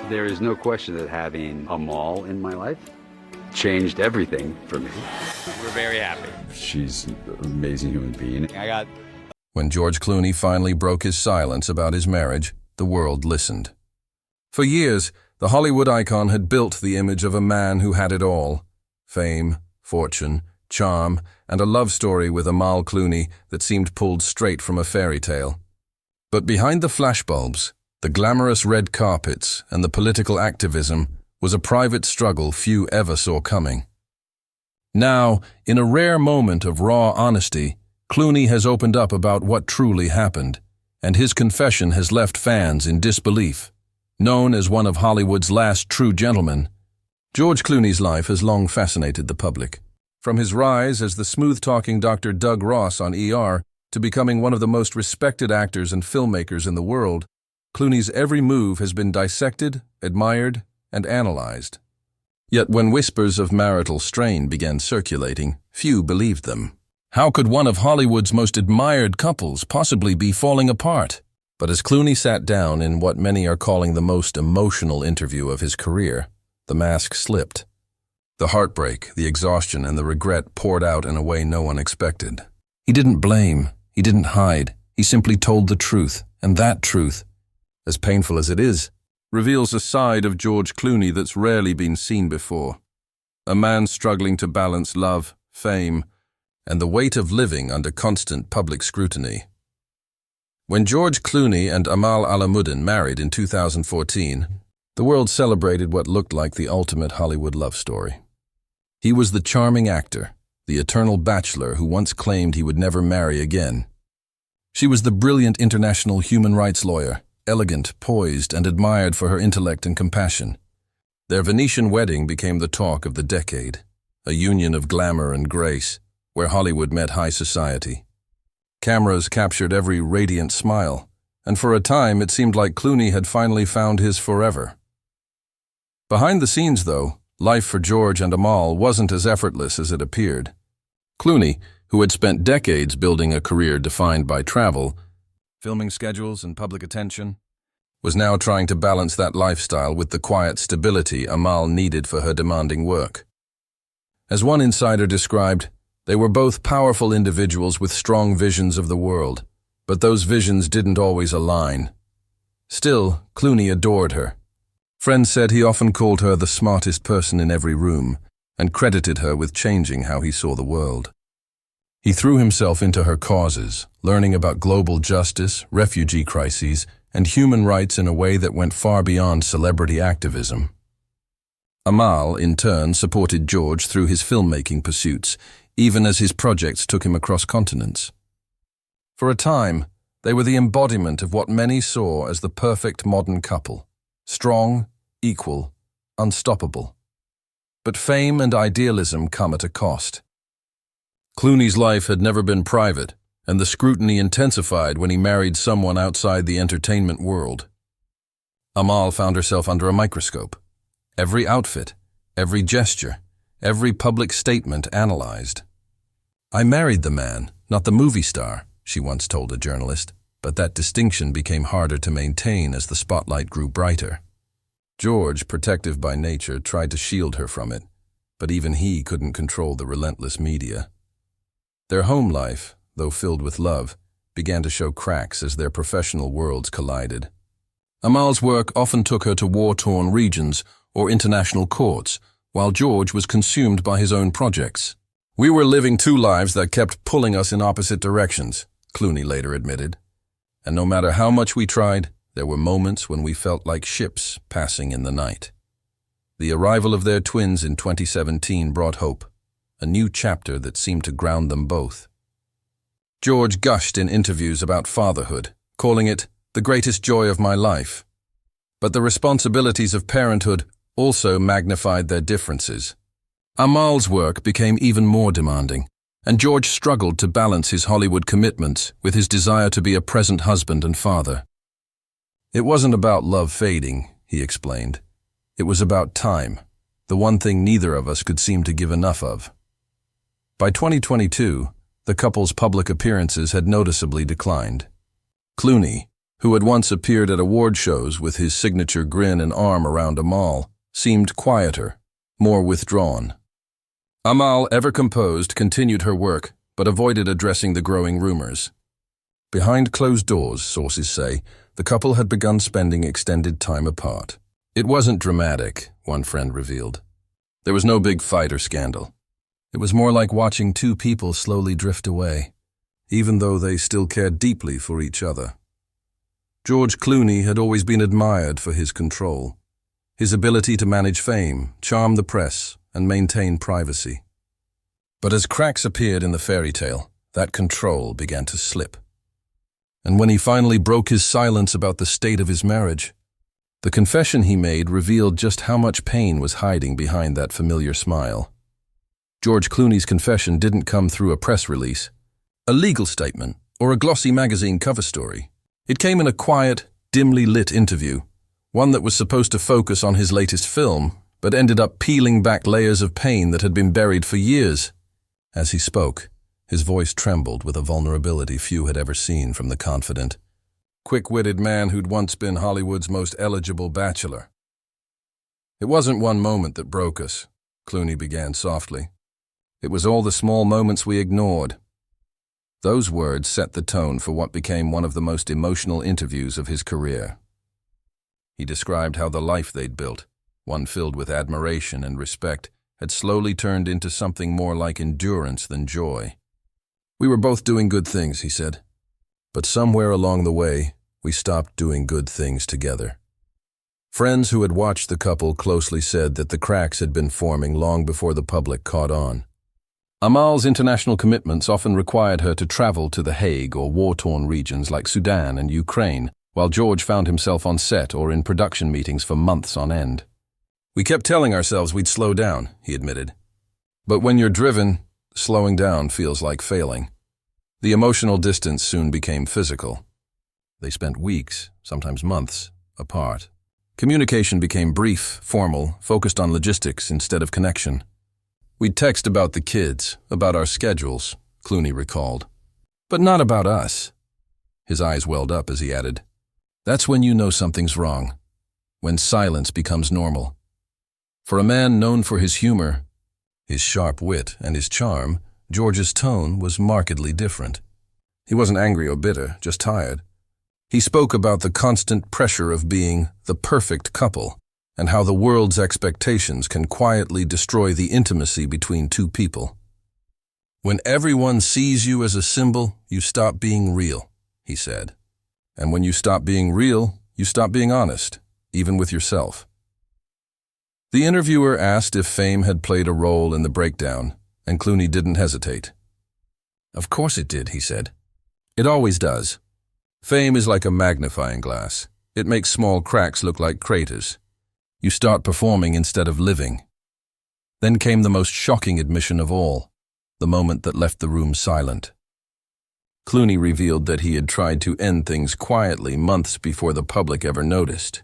There is no question that having Amal in my life changed everything for me. We're very happy. She's an amazing human being. When George Clooney finally broke his silence about his marriage, the world listened. For years, the Hollywood icon had built the image of a man who had it all: fame, fortune, charm, and a love story with Amal Clooney that seemed pulled straight from a fairy tale. But behind the flashbulbs, the glamorous red carpets, and the political activism was a private struggle few ever saw coming. Now, in a rare moment of raw honesty, Clooney has opened up about what truly happened, and his confession has left fans in disbelief. Known as one of Hollywood's last true gentlemen, George Clooney's life has long fascinated the public. From his rise as the smooth-talking Dr. Doug Ross on ER to becoming one of the most respected actors and filmmakers in the world, Clooney's every move has been dissected, admired, and analyzed. Yet when whispers of marital strain began circulating, few believed them. How could one of Hollywood's most admired couples possibly be falling apart? But as Clooney sat down in what many are calling the most emotional interview of his career, the mask slipped. The heartbreak, the exhaustion, and the regret poured out in a way no one expected. He didn't blame, he didn't hide, he simply told the truth, and that truth, as painful as it is, reveals a side of George Clooney that's rarely been seen before. A man struggling to balance love, fame, and the weight of living under constant public scrutiny. When George Clooney and Amal Alamuddin married in 2014, the world celebrated what looked like the ultimate Hollywood love story. He was the charming actor, the eternal bachelor who once claimed he would never marry again. She was the brilliant international human rights lawyer, elegant, poised, and admired for her intellect and compassion. Their Venetian wedding became the talk of the decade, a union of glamour and grace, where Hollywood met high society. Cameras captured every radiant smile, and for a time it seemed like Clooney had finally found his forever. Behind the scenes, though, life for George and Amal wasn't as effortless as it appeared. Clooney, who had spent decades building a career defined by travel, filming schedules, and public attention, was now trying to balance that lifestyle with the quiet stability Amal needed for her demanding work. As one insider described, they were both powerful individuals with strong visions of the world, but those visions didn't always align. Still, Clooney adored her. Friends said he often called her the smartest person in every room, and credited her with changing how he saw the world. He threw himself into her causes, learning about global justice, refugee crises, and human rights in a way that went far beyond celebrity activism. Amal, in turn, supported George through his filmmaking pursuits, even as his projects took him across continents. For a time, they were the embodiment of what many saw as the perfect modern couple: strong, equal, unstoppable. But fame and idealism come at a cost. Clooney's life had never been private, and the scrutiny intensified when he married someone outside the entertainment world. Amal found herself under a microscope. Every outfit, every gesture, every public statement analyzed. "I married the man, not the movie star," she once told a journalist, but that distinction became harder to maintain as the spotlight grew brighter. George, protective by nature, tried to shield her from it, but even he couldn't control the relentless media. Their home life, though filled with love, began to show cracks as their professional worlds collided. Amal's work often took her to war-torn regions or international courts, while George was consumed by his own projects. "We were living two lives that kept pulling us in opposite directions," Clooney later admitted. "And no matter how much we tried, there were moments when we felt like ships passing in the night." The arrival of their twins in 2017 brought hope, a new chapter that seemed to ground them both. George gushed in interviews about fatherhood, calling it the greatest joy of my life. But the responsibilities of parenthood also magnified their differences. Amal's work became even more demanding, and George struggled to balance his Hollywood commitments with his desire to be a present husband and father. "It wasn't about love fading," he explained. "It was about time, the one thing neither of us could seem to give enough of." By 2022, the couple's public appearances had noticeably declined. Clooney, who had once appeared at award shows with his signature grin and arm around Amal, seemed quieter, more withdrawn. Amal, ever composed, continued her work, but avoided addressing the growing rumors. Behind closed doors, sources say, the couple had begun spending extended time apart. It wasn't dramatic, one friend revealed. There was no big fight or scandal. It was more like watching two people slowly drift away, even though they still cared deeply for each other. George Clooney had always been admired for his control, his ability to manage fame, charm the press, and maintain privacy. But as cracks appeared in the fairy tale, that control began to slip. And when he finally broke his silence about the state of his marriage, the confession he made revealed just how much pain was hiding behind that familiar smile. George Clooney's confession didn't come through a press release, a legal statement, or a glossy magazine cover story. It came in a quiet, dimly lit interview, one that was supposed to focus on his latest film, but ended up peeling back layers of pain that had been buried for years. As he spoke, his voice trembled with a vulnerability few had ever seen from the confident, quick-witted man who'd once been Hollywood's most eligible bachelor. It wasn't one moment that broke us, Clooney began softly. It was all the small moments we ignored. Those words set the tone for what became one of the most emotional interviews of his career. He described how the life they'd built, one filled with admiration and respect, had slowly turned into something more like endurance than joy. We were both doing good things, he said. But somewhere along the way, we stopped doing good things together. Friends who had watched the couple closely said that the cracks had been forming long before the public caught on. Amal's international commitments often required her to travel to The Hague or war-torn regions like Sudan and Ukraine, while George found himself on set or in production meetings for months on end. We kept telling ourselves we'd slow down, he admitted. But when you're driven, slowing down feels like failing. The emotional distance soon became physical. They spent weeks, sometimes months, apart. Communication became brief, formal, focused on logistics instead of connection. We'd text about the kids, about our schedules, Clooney recalled. But not about us. His eyes welled up as he added, "That's when you know something's wrong. When silence becomes normal." For a man known for his humor, his sharp wit, and his charm, George's tone was markedly different. He wasn't angry or bitter, just tired. He spoke about the constant pressure of being the perfect couple, and how the world's expectations can quietly destroy the intimacy between two people. When everyone sees you as a symbol, you stop being real, he said. And when you stop being real, you stop being honest, even with yourself. The interviewer asked if fame had played a role in the breakdown, and Clooney didn't hesitate. "Of course it did," he said. "It always does. Fame is like a magnifying glass. It makes small cracks look like craters. You start performing instead of living." Then came the most shocking admission of all, the moment that left the room silent. Clooney revealed that he had tried to end things quietly months before the public ever noticed.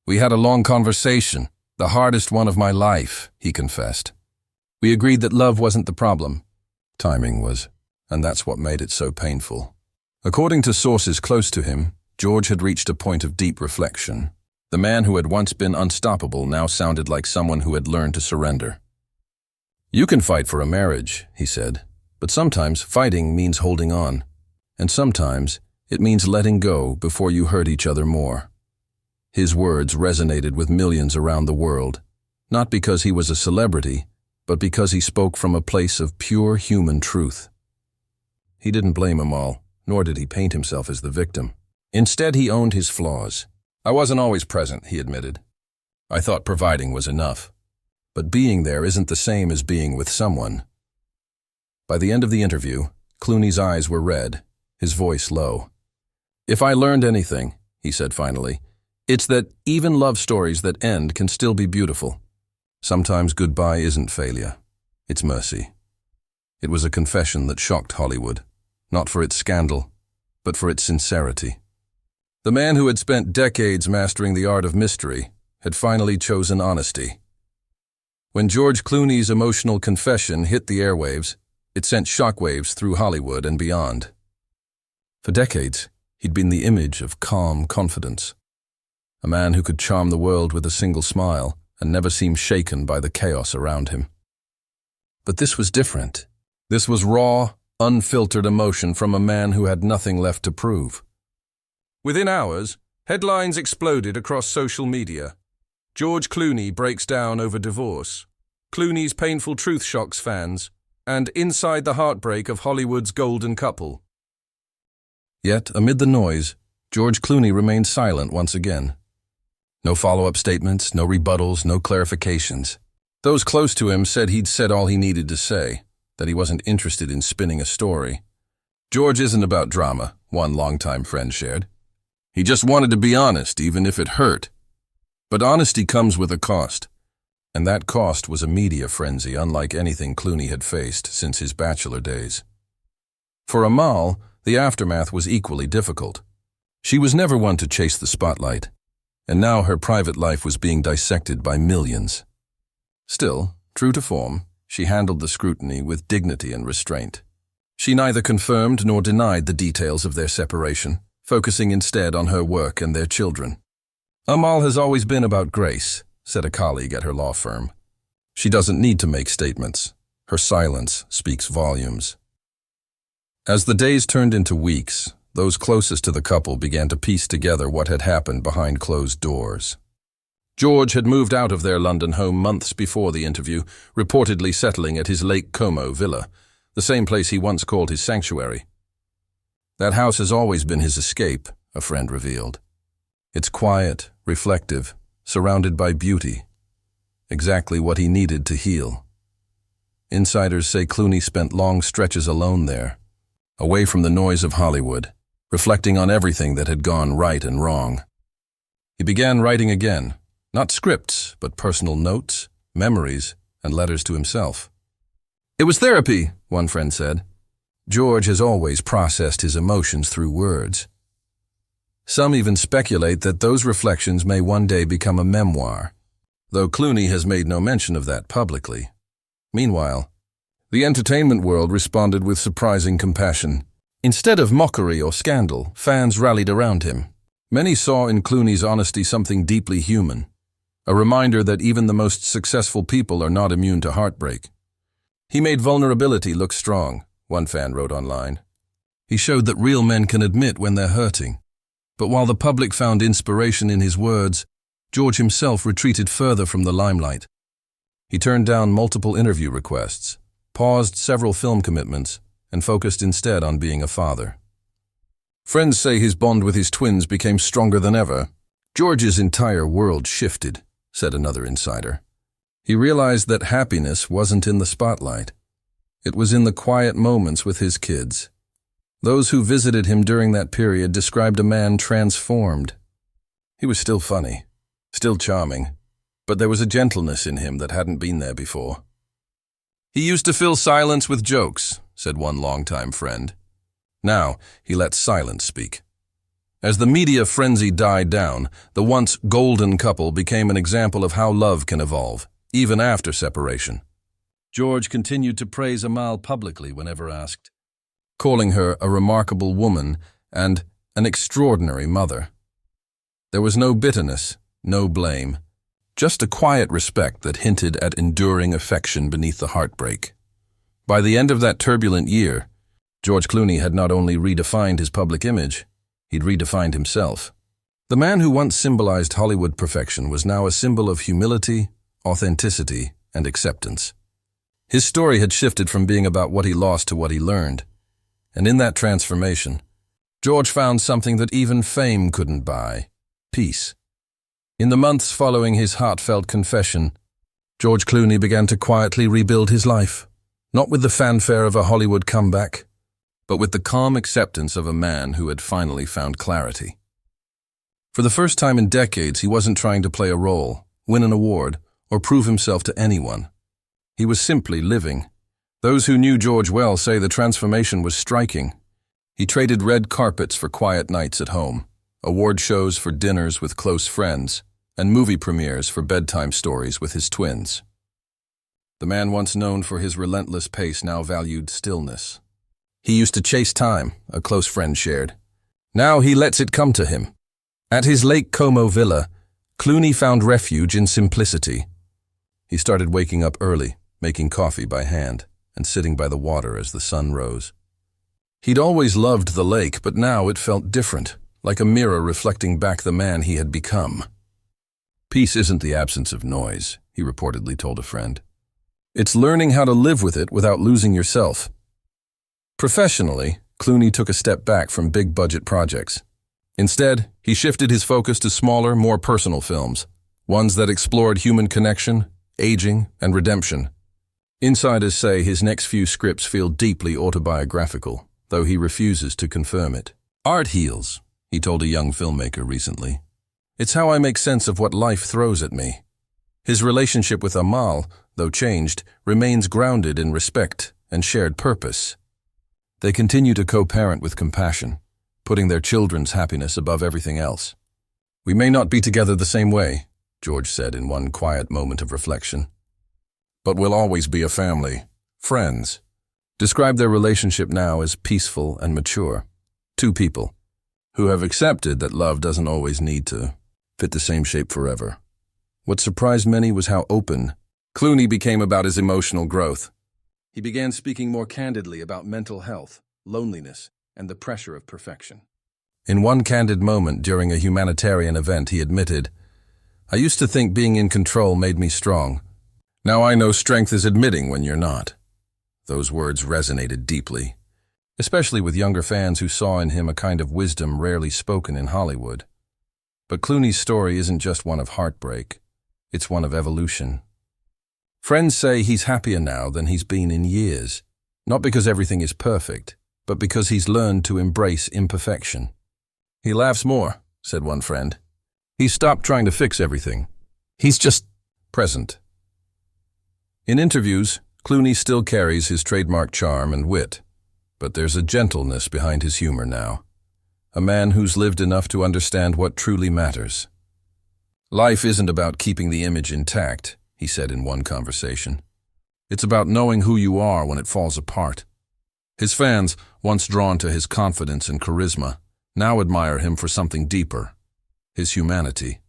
"We had a long conversation, the hardest one of my life," he confessed. "We agreed that love wasn't the problem. Timing was, and that's what made it so painful." According to sources close to him, George had reached a point of deep reflection. The man who had once been unstoppable now sounded like someone who had learned to surrender. "You can fight for a marriage," he said, "but sometimes fighting means holding on, and sometimes it means letting go before you hurt each other more." His words resonated with millions around the world, not because he was a celebrity, but because he spoke from a place of pure human truth. He didn't blame Amal, nor did he paint himself as the victim. Instead, he owned his flaws. "I wasn't always present," he admitted. "I thought providing was enough. But being there isn't the same as being with someone." By the end of the interview, Clooney's eyes were red, his voice low. "If I learned anything," he said finally, "it's that even love stories that end can still be beautiful. Sometimes goodbye isn't failure, it's mercy." It was a confession that shocked Hollywood, not for its scandal, but for its sincerity. The man who had spent decades mastering the art of mystery had finally chosen honesty. When George Clooney's emotional confession hit the airwaves, it sent shockwaves through Hollywood and beyond. For decades, He'd been the image of calm confidence. A man who could charm the world with a single smile and never seem shaken by the chaos around him. But this was different. This was raw, unfiltered emotion from a man who had nothing left to prove. Within hours, headlines exploded across social media. George Clooney breaks down over divorce. Clooney's painful truth shocks fans, and inside the heartbreak of Hollywood's golden couple. Yet, amid the noise, George Clooney remained silent once again. No follow-up statements, no rebuttals, no clarifications. Those close to him said he'd said all he needed to say, that he wasn't interested in spinning a story. George isn't about drama, one longtime friend shared. He just wanted to be honest, even if it hurt. But honesty comes with a cost. And that cost was a media frenzy unlike anything Clooney had faced since his bachelor days. For Amal, the aftermath was equally difficult. She was never one to chase the spotlight, and now her private life was being dissected by millions. Still, true to form, she handled the scrutiny with dignity and restraint. She neither confirmed nor denied the details of their separation, focusing instead on her work and their children. Amal has always been about grace, said a colleague at her law firm. She doesn't need to make statements. Her silence speaks volumes. As the days turned into weeks, those closest to the couple began to piece together what had happened behind closed doors. George had moved out of their London home months before the interview, reportedly settling at his Lake Como villa, the same place he once called his sanctuary. That house has always been his escape, a friend revealed. It's quiet, reflective, surrounded by beauty. Exactly what he needed to heal. Insiders say Clooney spent long stretches alone there, away from the noise of Hollywood, reflecting on everything that had gone right and wrong. He began writing again, not scripts, but personal notes, memories, and letters to himself. It was therapy, one friend said. George has always processed his emotions through words. Some even speculate that those reflections may one day become a memoir, though Clooney has made no mention of that publicly. Meanwhile, the entertainment world responded with surprising compassion. Instead of mockery or scandal, fans rallied around him. Many saw in Clooney's honesty something deeply human, a reminder that even the most successful people are not immune to heartbreak. He made vulnerability look strong, one fan wrote online. He showed that real men can admit when they're hurting. But while the public found inspiration in his words, George himself retreated further from the limelight. He turned down multiple interview requests, paused several film commitments, and focused instead on being a father. Friends say his bond with his twins became stronger than ever. George's entire world shifted, said another insider. He realized that happiness wasn't in the spotlight. It was in the quiet moments with his kids. Those who visited him during that period described a man transformed. He was still funny, still charming, but there was a gentleness in him that hadn't been there before. He used to fill silence with jokes, said one longtime friend. Now, he let silence speak. As the media frenzy died down, the once golden couple became an example of how love can evolve, even after separation. George continued to praise Amal publicly whenever asked, calling her a remarkable woman and an extraordinary mother. There was no bitterness, no blame, just a quiet respect that hinted at enduring affection beneath the heartbreak. By the end of that turbulent year, George Clooney had not only redefined his public image, he'd redefined himself. The man who once symbolized Hollywood perfection was now a symbol of humility, authenticity, and acceptance. His story had shifted from being about what he lost to what he learned. And in that transformation, George found something that even fame couldn't buy: peace. In the months following his heartfelt confession, George Clooney began to quietly rebuild his life, not with the fanfare of a Hollywood comeback, but with the calm acceptance of a man who had finally found clarity. For the first time in decades, he wasn't trying to play a role, win an award, or prove himself to anyone. He was simply living. Those who knew George well say the transformation was striking. He traded red carpets for quiet nights at home, award shows for dinners with close friends, and movie premieres for bedtime stories with his twins. The man once known for his relentless pace now valued stillness. He used to chase time, a close friend shared. Now he lets it come to him. At his Lake Como villa, Clooney found refuge in simplicity. He started waking up early, making coffee by hand, and sitting by the water as the sun rose. He'd always loved the lake, but now it felt different, like a mirror reflecting back the man he had become. Peace isn't the absence of noise, he reportedly told a friend. It's learning how to live with it without losing yourself. Professionally, Clooney took a step back from big-budget projects. Instead, he shifted his focus to smaller, more personal films, ones that explored human connection, aging, and redemption. Insiders say his next few scripts feel deeply autobiographical, though he refuses to confirm it. Art heals, he told a young filmmaker recently. It's how I make sense of what life throws at me. His relationship with Amal, though changed, remains grounded in respect and shared purpose. They continue to co-parent with compassion, putting their children's happiness above everything else. We may not be together the same way, George said in one quiet moment of reflection. But we'll always be a family, friends. Describe their relationship now as peaceful and mature. Two people who have accepted that love doesn't always need to fit the same shape forever. What surprised many was how open Clooney became about his emotional growth. He began speaking more candidly about mental health, loneliness, and the pressure of perfection. In one candid moment during a humanitarian event, he admitted, "I used to think being in control made me strong. Now I know strength is admitting when you're not." Those words resonated deeply, especially with younger fans who saw in him a kind of wisdom rarely spoken in Hollywood. But Clooney's story isn't just one of heartbreak, it's one of evolution. Friends say he's happier now than he's been in years, not because everything is perfect, but because he's learned to embrace imperfection. "He laughs more," said one friend. "He's stopped trying to fix everything. He's just present." In interviews, Clooney still carries his trademark charm and wit, but there's a gentleness behind his humor now. A man who's lived enough to understand what truly matters. "Life isn't about keeping the image intact," he said in one conversation. "It's about knowing who you are when it falls apart." His fans, once drawn to his confidence and charisma, now admire him for something deeper, his humanity.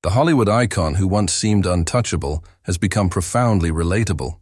The Hollywood icon who once seemed untouchable has become profoundly relatable.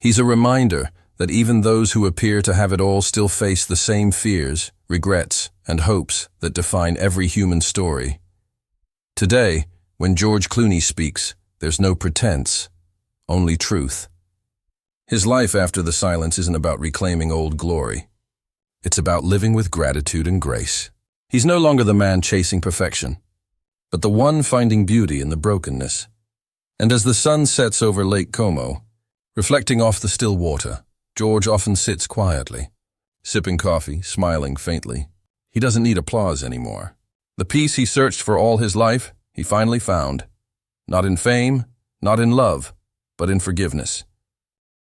He's a reminder that even those who appear to have it all still face the same fears, regrets, and hopes that define every human story. Today, when George Clooney speaks, there's no pretense, only truth. His life after the silence isn't about reclaiming old glory. It's about living with gratitude and grace. He's no longer the man chasing perfection, but the one finding beauty in the brokenness. And as the sun sets over Lake Como, reflecting off the still water, George often sits quietly, sipping coffee, smiling faintly. He doesn't need applause anymore. The peace he searched for all his life, he finally found. Not in fame, not in love, but in forgiveness.